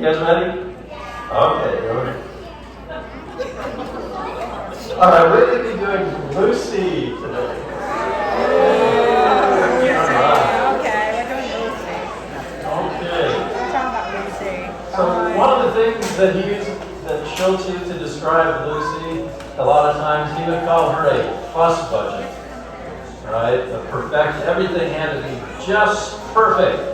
You guys ready? Okay. All right, we're going to be doing Lucy today. So one of the things that Schultz used to describe Lucy, a lot of times he would call her a plus budget, right? Everything had to be just perfect,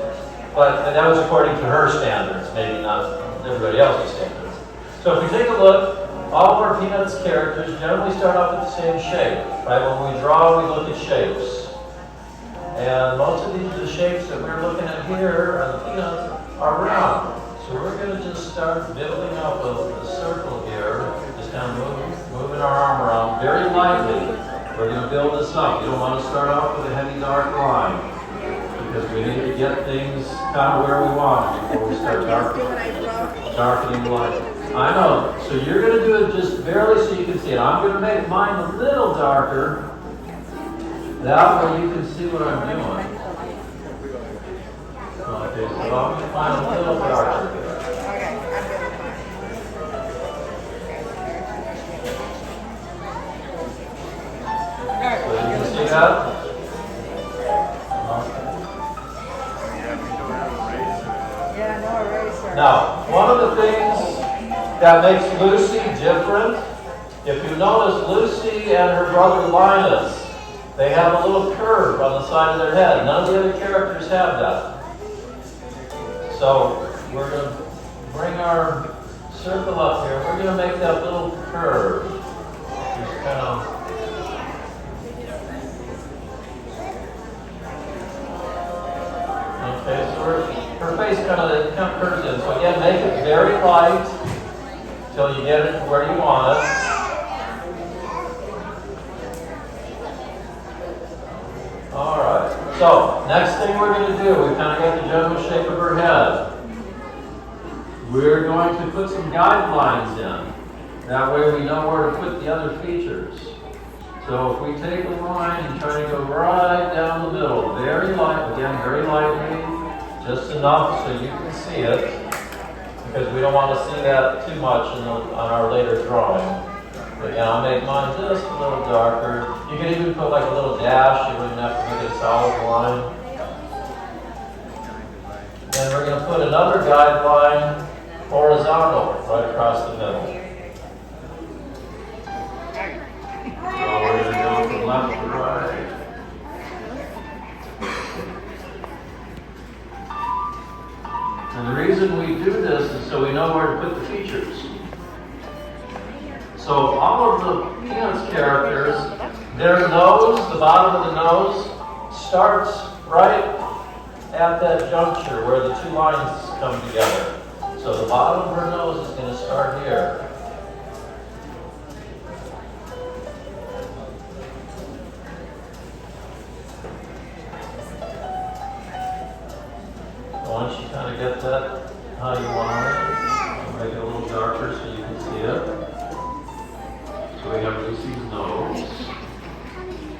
but that was according to her standards, maybe not everybody else's standards. So if we take a look, all of our Peanuts characters generally start off with the same shape, right? When we draw, we look at shapes. And most of the shapes that we're looking at here on the Peanuts are round. So we're going to just start building up a circle here, just kind of moving our arm around very lightly. We're going to build this up. You don't want to start off with a heavy dark line because we need to get things kind of where we want before we start darkening the light. I know. So you're going to do it just barely so you can see it. I'm going to make mine a little darker. That way you can see what I'm doing. Okay, so I'm going to find a little darker. So you can see that? Yeah, no eraser. Now, one of the things that makes Lucy different, if you notice, Lucy and her brother Linus, they have a little curve on the side of their head. None of the other characters have that. So we're going to bring our circle up here. We're going to make that little curve. Just kind of. Okay, so her face kind of curves in. So again, make it very light until you get it to where you want it. All right. So next thing we're going to do, we've kind of got the general shape of her head. We're going to put some guidelines in. That way we know where to put the other features. So if we take a line and try to go right down the middle, very light, again, very lightly, just enough so you can see it, because we don't want to see that too much on our later drawing. Again, I'll make mine just a little darker. You can even put like a little dash, you wouldn't have to make it a solid line. Then we're going to put another guideline horizontal right across the middle. So we're going to go from left to right. And the reason we do this is so we know where to put the features. So all of the Peanuts characters, their nose, the bottom of the nose, starts right at that juncture where the two lines come together. So the bottom of her nose is going to start here. So once you kind of get that how you want it, make it a little darker so you can see it. So we have Lucy's nose.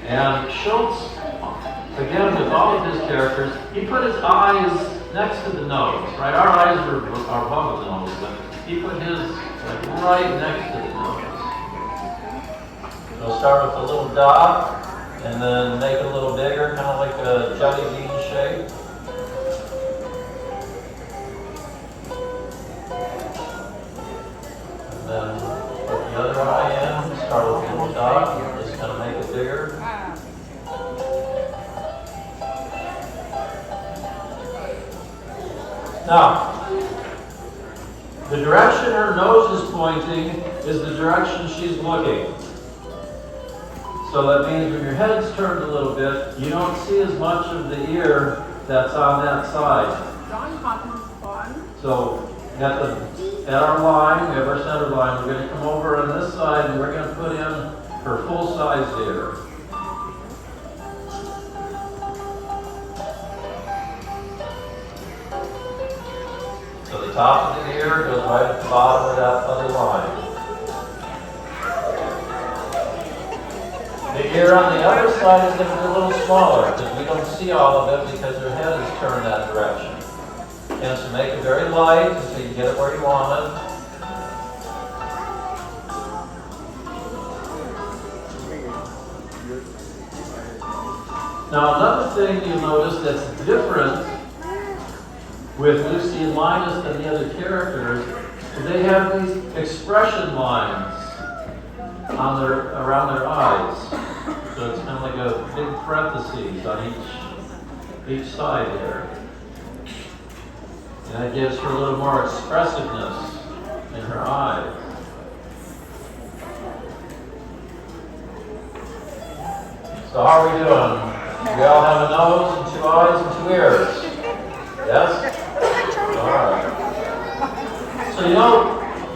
And Schultz, again, with all of his characters, he put his eyes next to the nose, right? Our eyes are above the nose, but he put his like right next to the nose. So we'll start with a little dot, and then make it a little bigger, kind of like a jelly bean shape. And then put the other eye in, start with a little dot, just kind of make it bigger. Now, the direction her nose is pointing is the direction she's looking. So that means when your head's turned a little bit, you don't see as much of the ear that's on that side. So at our line, we have our center line, we're going to come over on this side and we're going to put in her full-size ear. So the top of the ear goes right at the bottom of that other line. The ear on the other side is going to be a little smaller because we don't see all of it because her head is turned that direction. And to make it very light until you get it where you want it. Now another thing you'll notice that's different with Lucy and Linus than the other characters is they have these expression lines on around their eyes. So it's kind of like a big parentheses on each side here. And it gives her a little more expressiveness in her eyes. So how are we doing? We all have a nose and 2 eyes and 2 ears. Yes? Alright. So you know,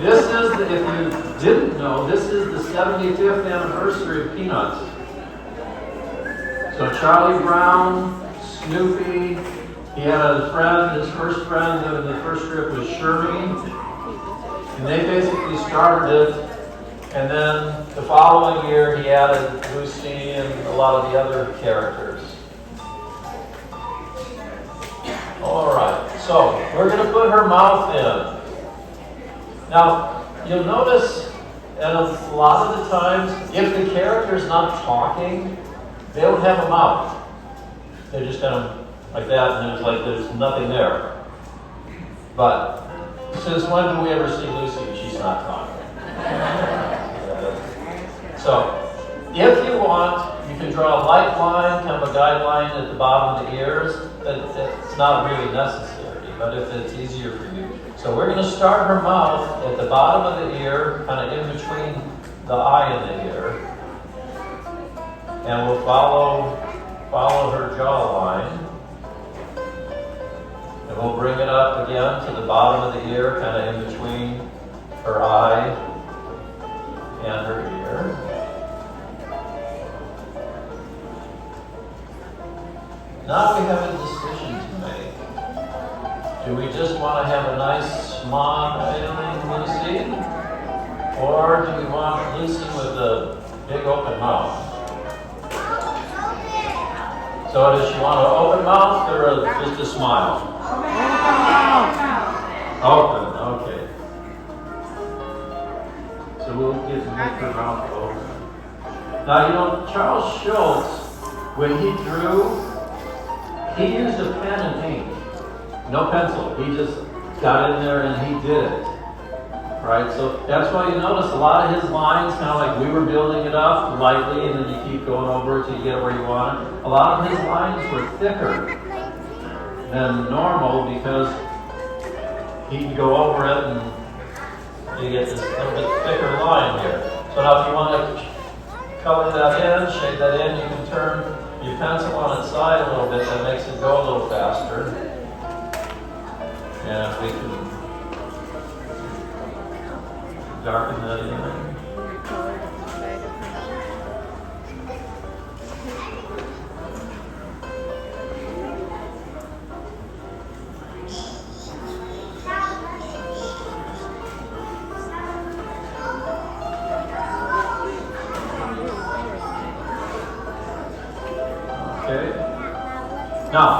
this is, if you didn't know, this is the 75th anniversary of Peanuts. So Charlie Brown, Snoopy, he had a friend, his first friend in the first strip was Shermie. And they basically started it. And then the following year he added Lucy and a lot of the other characters. Alright, so we're going to put her mouth in. Now, you'll notice that a lot of the times, if the character's not talking, they don't have a mouth. They're just kind of like that, and there's nothing there. But since when do we ever see Lucy and she's not talking? So, if you want, you can draw a light line, kind of a guideline at the bottom of the ears. It's not really necessary, but if it's easier for you. So we're going to start her mouth at the bottom of the ear, kind of in between the eye and the ear. And we'll follow her jawline. And we'll bring it up again to the bottom of the ear, kind of in between her eye and her ear. Now we have a decision to make. Do we just want to have a nice smiling Lucy? Or do we want Lucy with a big open mouth? So does she want an open mouth or just a smile? Open, okay. So we'll make her mouth open. Now you know, Charles Schultz, when he drew, he used a pen and ink, no pencil. He just got in there and he did it. Right? So that's why you notice a lot of his lines, kind of like we were building it up lightly and then you keep going over it till you get it where you want it. A lot of his lines were thicker than normal because he'd go over it and you get this little bit thicker line here. So now if you want to color that in, shade that in, you can turn your pencil on its side a little bit. That makes it go a little faster. And if we can darken that in. Okay. Now,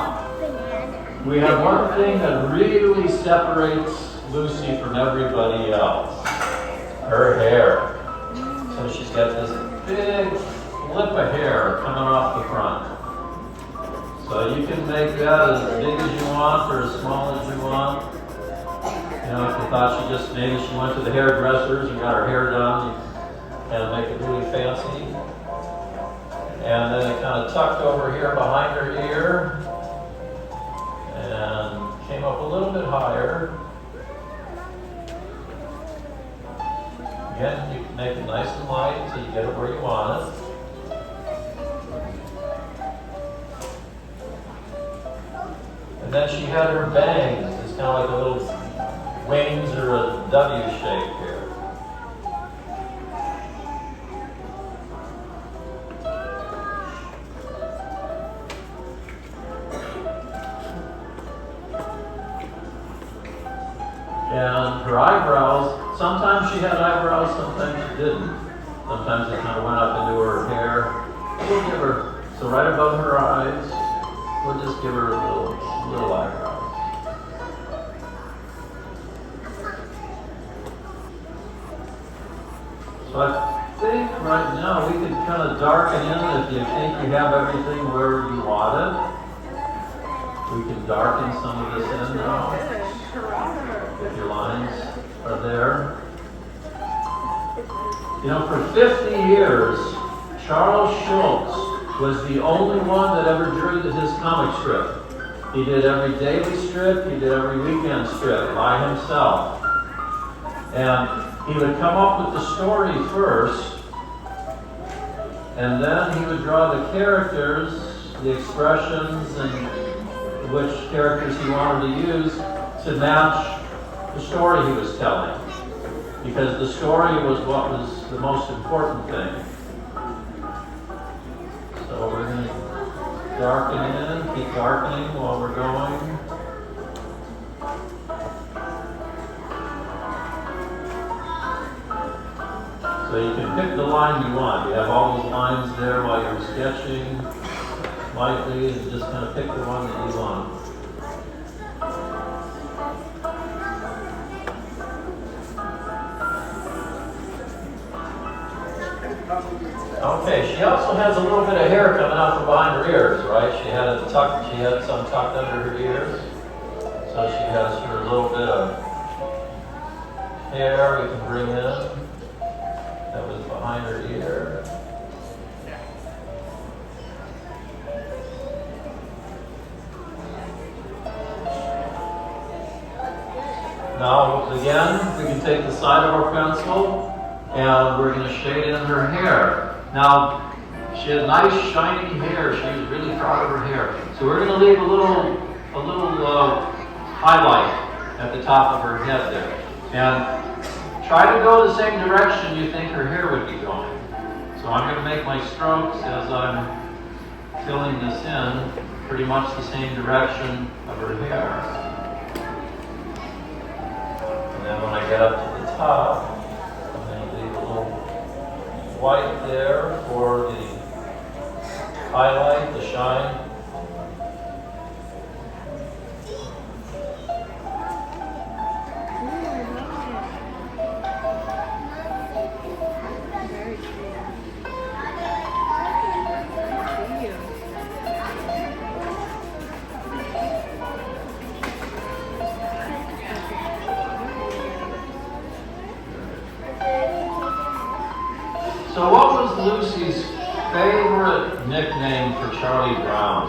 we have one thing that really separates Lucy from everybody else. Her hair. So she's got this big flip of hair coming off the front. So you can make that as big as you want or as small as you want. You know, if you thought maybe she went to the hairdressers and got her hair done, you kind of make it really fancy. And then it kind of tucked over here behind her ear and came up a little bit higher. Again, you can make it nice and light until you get it where you want it. And then she had her bangs. It's kind of like a little wings or a W shape here. And her eyebrows, sometimes she had eyebrows, sometimes she didn't. Sometimes they kind of went up into her hair. We'll give her, so right above her eyes, we'll just give her a little eyebrows. right now, we could kind of darken in if you think you have everything where you want it. We can darken some of this in now. If your lines are there. You know, for 50 years, Charles Schulz was the only one that ever drew his comic strip. He did every daily strip, he did every weekend strip by himself. And he would come up with the story first, and then he would draw the characters, the expressions, and which characters he wanted to use to match the story he was telling. Because the story was what was the most important thing. So we're going to darken in, keep darkening while we're going. So you can pick the line you want. You have all those lines there while you're sketching lightly, and just kind of pick the one that you want. Okay, she also has a little bit of hair coming out from behind her ears, right? She had some tucked under her ears. So she has her little bit of hair we can bring in. That was behind her ear. Now, again, we can take the side of our pencil and we're going to shade in her hair. Now, she had nice shiny hair. She was really proud of her hair. So we're going to leave a little highlight at the top of her head there. And try to go the same direction you think her hair would be going. So I'm going to make my strokes as I'm filling this in, pretty much the same direction of her hair. And then when I get up to the top, I'm going to leave a little white there for the highlight, the shine. So what was Lucy's favorite nickname for Charlie Brown?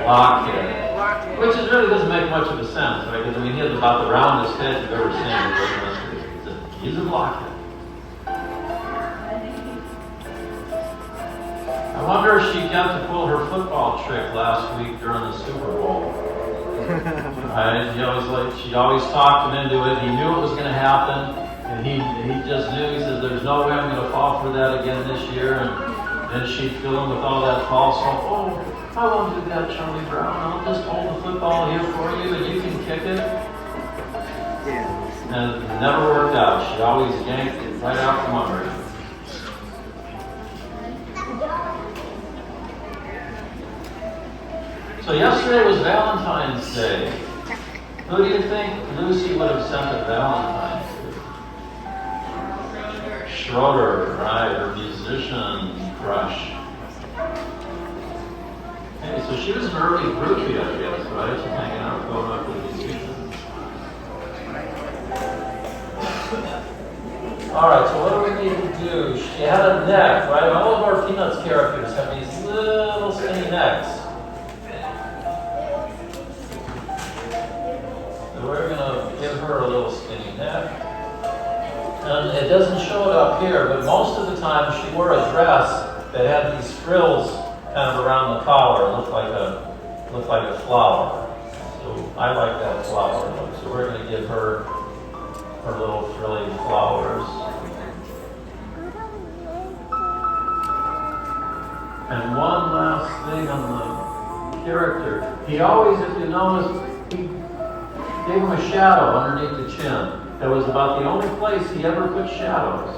Blockhead. Which really doesn't make much of a sense, right? Because I mean, he has about the roundest head you've ever seen. He's a blockhead. I wonder if she got to pull her football trick last week during the Super Bowl. Right? She always talked him into it. He knew it was going to happen. And he just knew, he says, there's no way I'm going to fall for that again this year. And then she'd fill him with all that false hope. Oh, I won't do that, Charlie Brown. I'll just hold the football here for you and you can kick it. Yeah. And it never worked out. She always yanked it right out from under him. So yesterday was Valentine's Day. Who do you think Lucy would have sent a Valentine's to? Schroeder, right, her musician crush. Okay, so she was an early groupie, I guess, right? She's hanging out, going up with these musicians. All right, so what do we need to do? She had a neck, right? All of our Peanuts characters have these little skinny necks. So we're going to give her a little skinny neck. And it doesn't show it up here, but most of the time she wore a dress that had these frills kind of around the collar. It looked like a flower. So I like that flower look. So we're going to give her little frilly flowers. And one last thing on the character. He always, if you notice, he gave him a shadow underneath the chin. That was about the only place he ever put shadows,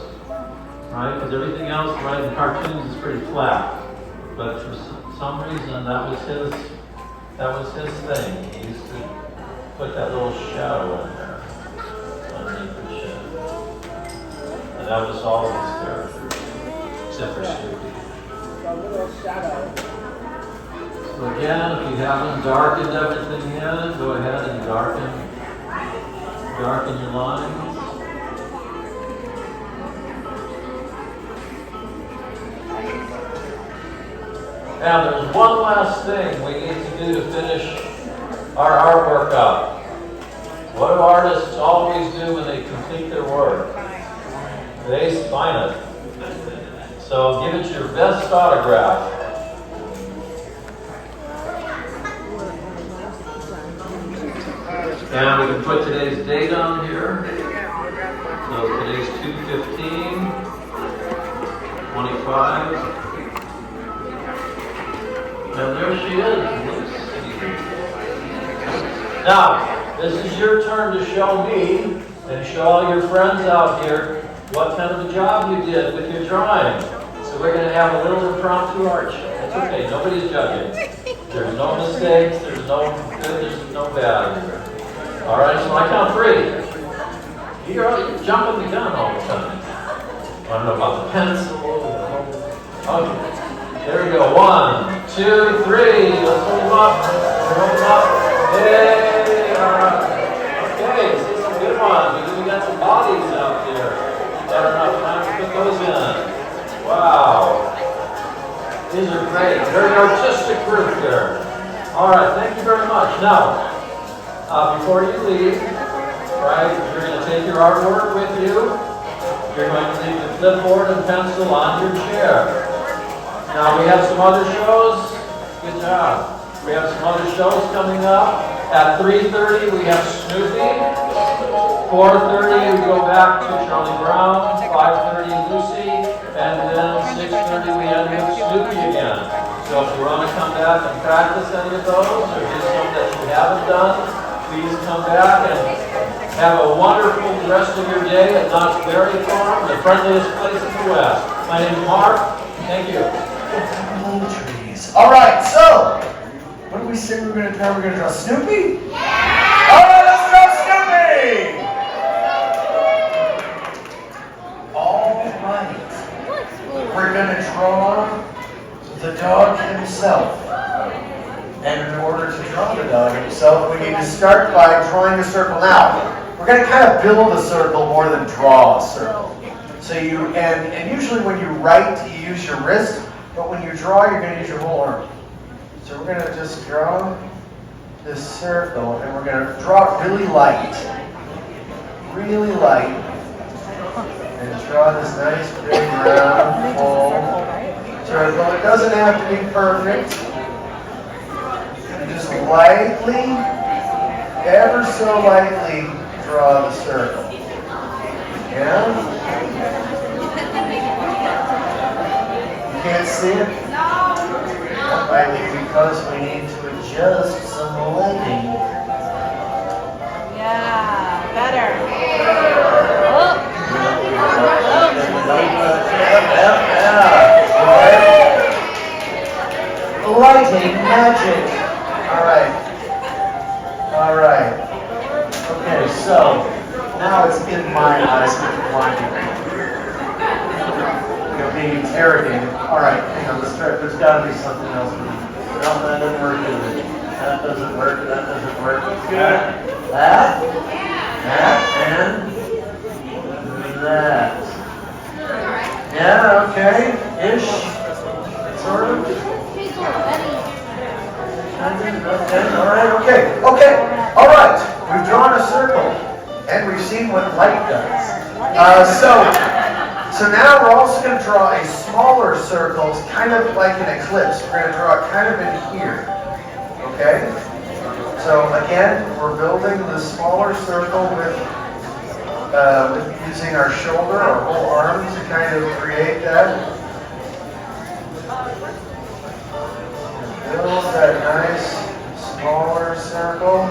right? Because everything else, right, in cartoons is pretty flat. But for some reason, that was his thing. He used to put that little shadow in there underneath the chin. And that was all of his characters. except for Snoopy. The little shadow. So again, if you haven't darkened everything yet, go ahead and darken your lines. And there's one last thing we need to do to finish our artwork up. What do artists always do when they complete their work? They sign it. So give it your best autograph. And we can put today's date on here. So today's 2/15, 25. And there she is, Lucy. Now, this is your turn to show me and show all your friends out here what kind of a job you did with your drawing. So we're going to have a little impromptu art show. It's okay, nobody's judging. There's no mistakes, there's no good, there's no bad. All right, so I count 3. You're jumping the gun all the time. I don't know about the pencil. Okay. There we go. 1, 2, 3. Let's hold them up. Hold them up. Yay! All right. Okay, see some good ones. We got some bodies out there. Got enough time to put those in. Wow. These are great. Very artistic group here. All right. Thank you very much. Now, before you leave, right, you're going to take your artwork with you. You're going to leave the clipboard and pencil on your chair. Now we have some other shows. Good job. We have some other shows coming up. At 3:30 we have Snoopy. 4:30 we go back to Charlie Brown. 5:30 Lucy. And then 6:30 we end with Snoopy again. So if you want to come back and practice any of those or do some that you haven't done, please come back and have a wonderful rest of your day at Knott's Berry Farm, the friendliest place in the West. My name is Mark. Thank you. Trees. All right, so what did we say we were going to draw? We're going to draw Snoopy? Yeah! All right, let's draw Snoopy! All right. We're going to draw the dog himself. And in order to draw the dog himself, we need to start by drawing a circle. Now, we're going to kind of build a circle more than draw a circle. So and usually when you write, you use your wrist. But when you draw, you're going to use your whole arm. So we're going to just draw this circle, and we're going to draw it really light. Really light. And draw this nice big round full circle. It doesn't have to be perfect. And just lightly, ever so lightly, draw the circle. Yeah? Can't see it? Maybe because we need to adjust some lighting. Yeah, better. Lighting magic. All right. Okay, so now it's in my eyes. Being interrogated. All right, hang on, let's try. There's got to be something else. No, that doesn't work. That doesn't work. That doesn't work. Good. That, and that. Yeah, okay, ish, sort of. Okay, all right. We've drawn a circle, and we've seen what light does. So now we're also going to draw a smaller circle, kind of like an ellipse. We're going to draw it kind of in here. Okay? So again, we're building the smaller circle with using our shoulder, our whole arm to kind of create that. Build that nice smaller circle,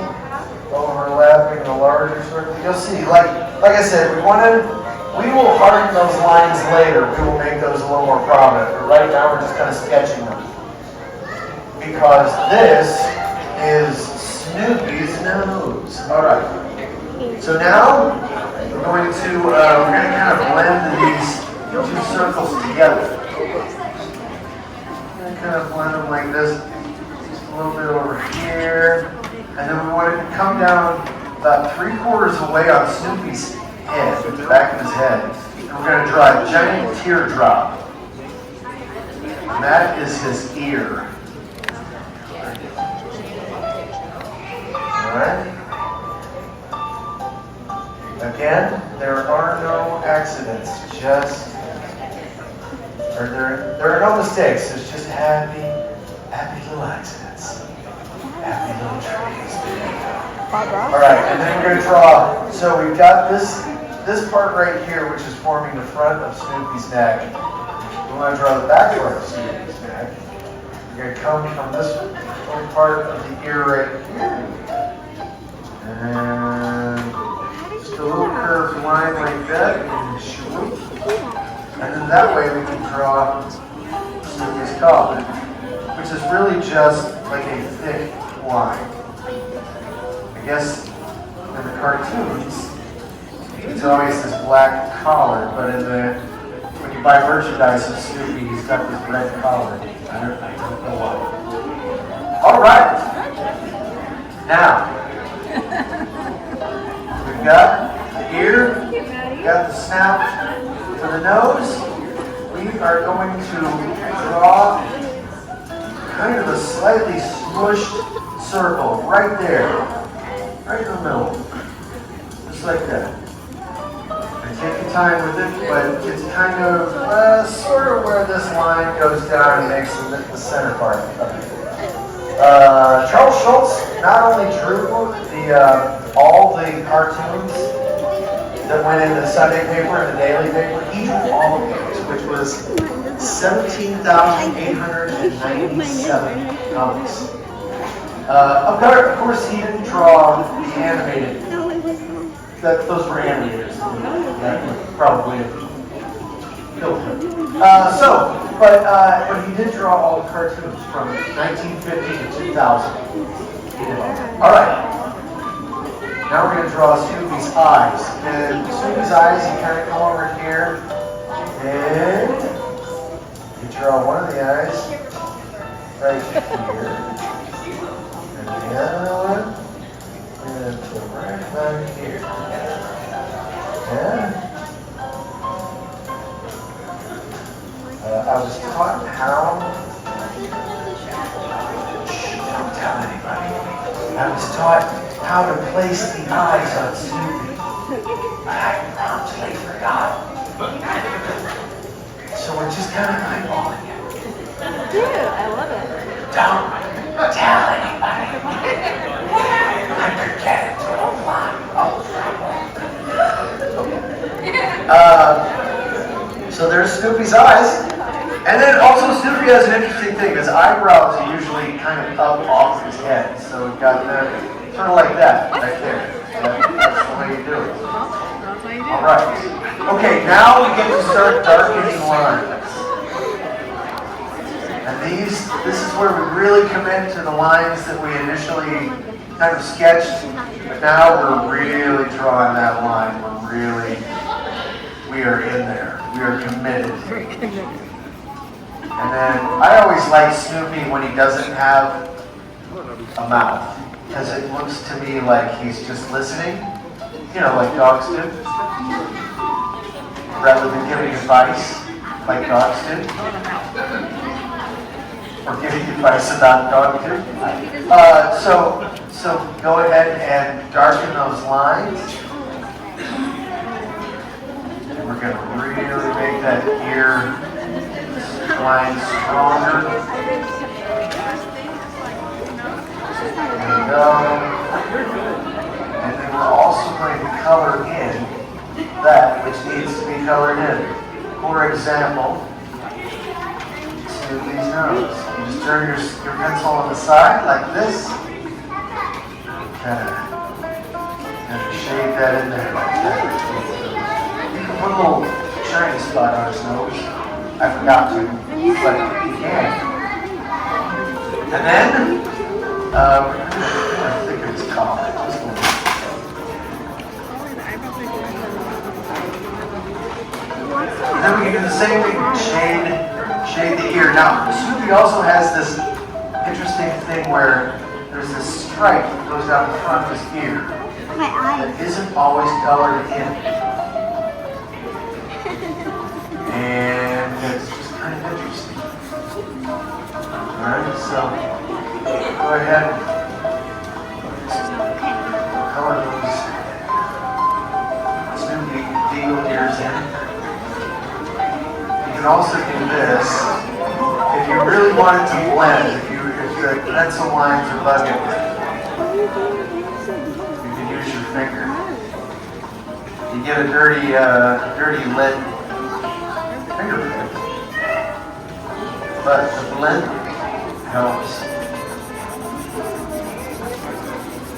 overlapping the larger circle. You'll see, like I said, we will harden those lines later. We will make those a little more prominent. But right now we're just kind of sketching them. Because this is Snoopy's nose. All right. So now we're going to kind of blend these two circles together. kind of blend them like this. Just a little bit over here. And then we want it to come down about 3/4 away on Snoopy's head, at the back of his head. And we're going to draw a giant teardrop. And that is his ear. Alright? Again, there are no accidents, there are no mistakes, there's just happy little accidents. Happy little trees. Alright, and then we're going to draw, so we've got this part right here, which is forming the front of Snoopy's neck. We want to draw the back part of Snoopy's neck. We're going to come from this little part of the ear right here. And just a little curved line like that. And then that way we can draw Snoopy's collar, which is really just like a thick line. I guess in the cartoons, it's always this black collar, but when you buy merchandise of Snoopy, he's got this red collar. I don't know why. All right. Now, we've got the ear, we've got the snout. For the nose, we are going to draw kind of a slightly smushed circle right there, right in the middle, just like that. And take your time with it, but it's kind of sort of where this line goes down and makes the center part of it. Charles Schulz not only drew all the cartoons that went in the Sunday paper and the daily paper, he drew all of those, which was 17,897 comics. Of course, he didn't draw the animated. Those were animators. That would probably have killed him. But he did draw all the cartoons from 1950 to 2000. He did all right. Now we're going to draw Snoopy's eyes. And Snoopy's eyes, you kind of come over here, and you draw one of the eyes right here, and the other one, and right back here. Yeah. I was taught how. Don't tell anybody. I was taught how to place the eyes on Snoopy, but I promptly forgot. So we're just kind of eyeballing it. Dude, I love it. Don't tell anybody. I forget it a lot. So there's Snoopy's eyes. And then also Snoopy has an interesting thing. His eyebrows are usually kind of up off his head. So we've got sort of like that, right there. That's the way you do it. All right. Okay, now we get to start darkening lines. And this is where we really commit to the lines that we initially kind of sketched. But now we're really drawing that line. We are in there. We are committed. And then I always like Snoopy when he doesn't have a mouth, because it looks to me like he's just listening, like dogs do, rather than giving advice like dogs do, or giving advice about dogs do. So go ahead and darken those lines. And we're going to really make that ear line stronger. There we go. And then we're also going to color in that which needs to be colored in. For example, Snoopy's nose. You just turn your pencil on the side like this. Kind of shade that in there like that. You can put a little shiny spot on his nose. I forgot to, but you can. And then, I think it's called. And then we can do the same thing. shade the ear. Now, Snoopy also has this interesting thing where there's this stripe that goes down the front of his ear My eyes. that isn't always colored in. And it's just kind of interesting. Alright, so go ahead and color those Snoopy Deagle ears in. You can also do this if you really want it to blend. If the pencil lines are bugging, you can use your finger. You get a dirty lead fingerprint, but the blend helps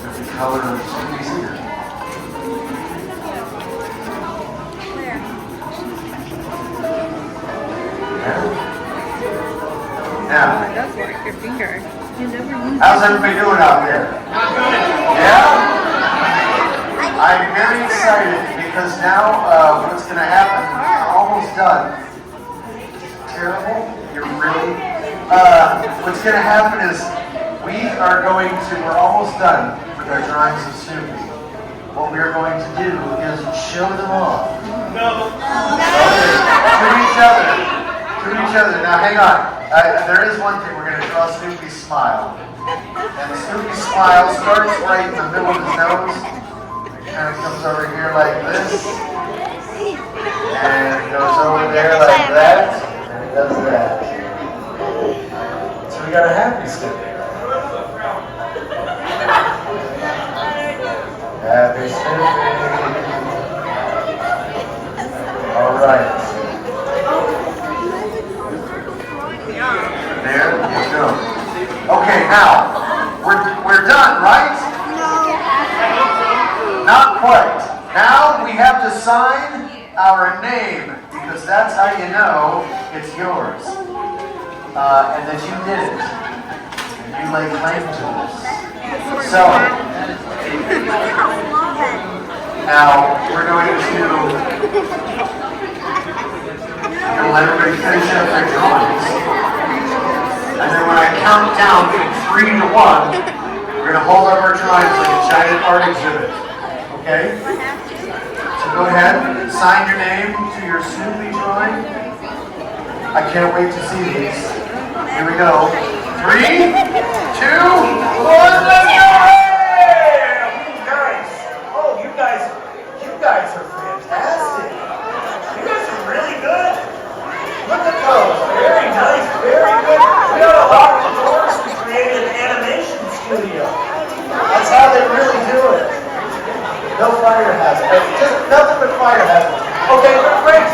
with the color of Snoopy's ear. Now, That's like your finger. You never use how's everybody doing out there? Yeah? I'm very excited because now what's going to happen, we're almost done. Terrible? You're really? What's going to happen is we're almost done with our drawings of Snoopy. What we are going to do is show them off. No. To each other. To each other. Now hang on. There is one thing. We're going to draw Snoopy's smile. And Snoopy's smile starts right in the middle of his nose. Kind of comes over here like this. And goes over there like that. And it does that. So we got a happy Snoopy. Happy Snoopy. All right. There you go. Okay, now we're done, right? No. Not quite. Now we have to sign our name because that's how you know it's yours and that you did it. And you lay claim to this. So now we're going to let everybody finish up their drawings. And then when I count down from 3 to 1, we're going to hold up our drawings like a giant art exhibit. Okay? So go ahead and sign your name to your Snoopy drawing. I can't wait to see these. Here we go. 3, 2, 1, let's go! Guys! Oh, you guys are fantastic. You guys are really good. Look at those. Very nice. Very good. We got a lock the doors. We created an animation studio. That's how they really do it. No fire hazard. Just nothing but fire hazard. Okay, great.